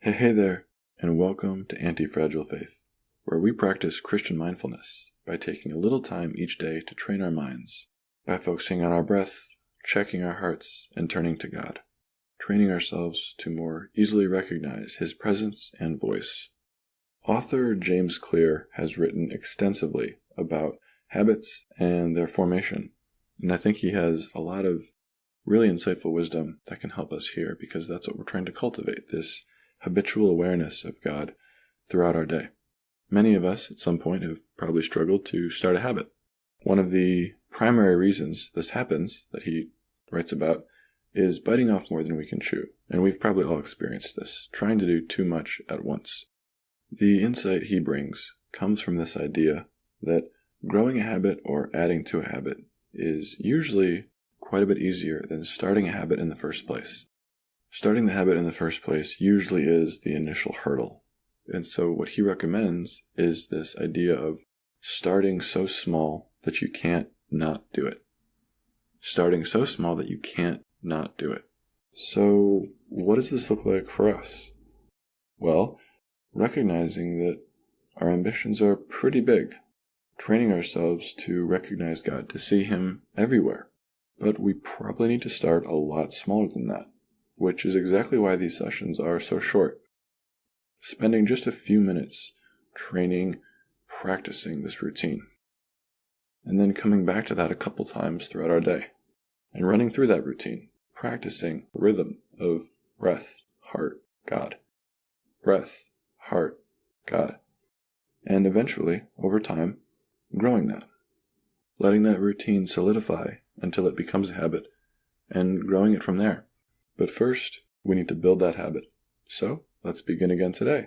Hey there, and welcome to Antifragile Faith, where we practice Christian mindfulness by taking a little time each day to train our minds, by focusing on our breath, checking our hearts, and turning to God, training ourselves to more easily recognize His presence and voice. Author James Clear has written extensively about habits and their formation, and I think he has a lot of really insightful wisdom that can help us here, because that's what we're trying to cultivate, this habitual awareness of God throughout our day. Many of us at some point have probably struggled to start a habit. One of the primary reasons this happens, that he writes about, is biting off more than we can chew. And we've probably all experienced this, trying to do too much at once. The insight he brings comes from this idea that growing a habit or adding to a habit is usually quite a bit easier than starting a habit in the first place. Starting the habit in the first place usually is the initial hurdle. And so what he recommends is this idea of starting so small that you can't not do it. Starting so small that you can't not do it. So what does this look like for us? Well, recognizing that our ambitions are pretty big, training ourselves to recognize God, to see Him everywhere. But we probably need to start a lot smaller than that, which is exactly why these sessions are so short. Spending just a few minutes training, practicing this routine, and then coming back to that a couple times throughout our day, and running through that routine, practicing the rhythm of breath, heart, God. Breath, heart, God. And eventually, over time, growing that. Letting that routine solidify until it becomes a habit, and growing it from there. But first, we need to build that habit. So, let's begin again today.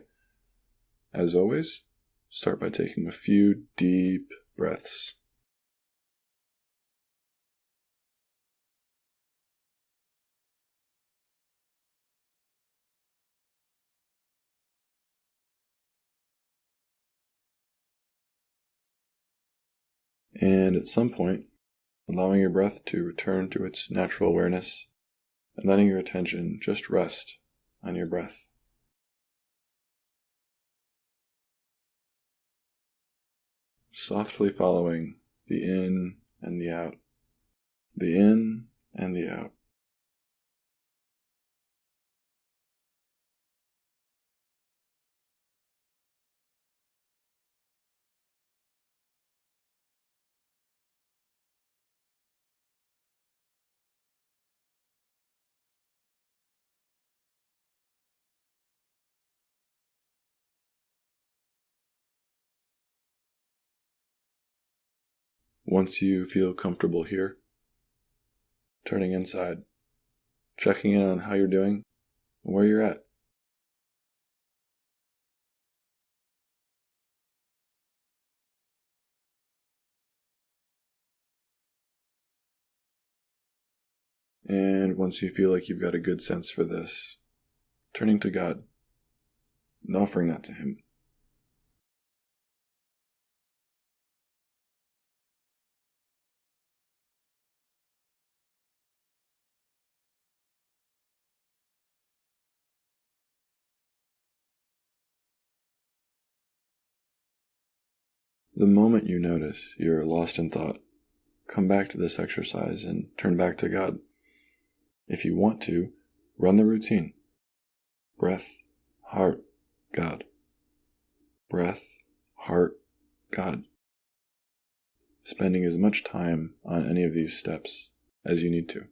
As always, start by taking a few deep breaths. And at some point, allowing your breath to return to its natural awareness and letting your attention just rest on your breath. Softly following the in and the out. The in and the out. Once you feel comfortable here, turning inside, checking in on how you're doing and where you're at. And once you feel like you've got a good sense for this, turning to God and offering that to Him. The moment you notice you're lost in thought, come back to this exercise and turn back to God. If you want to, run the routine. Breath, heart, God. Breath, heart, God. Spending as much time on any of these steps as you need to.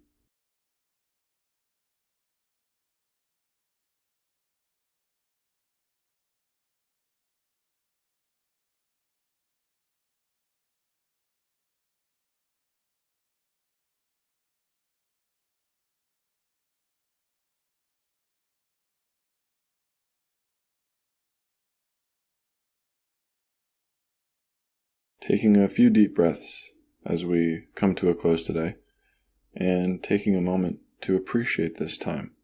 Taking a few deep breaths as we come to a close today, and taking a moment to appreciate this time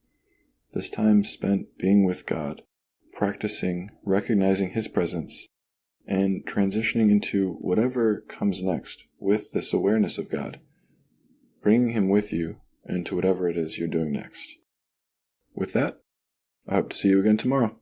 spent being with God, practicing, recognizing His presence, and transitioning into whatever comes next with this awareness of God, bringing Him with you into whatever it is you're doing next. With that, I hope to see you again tomorrow.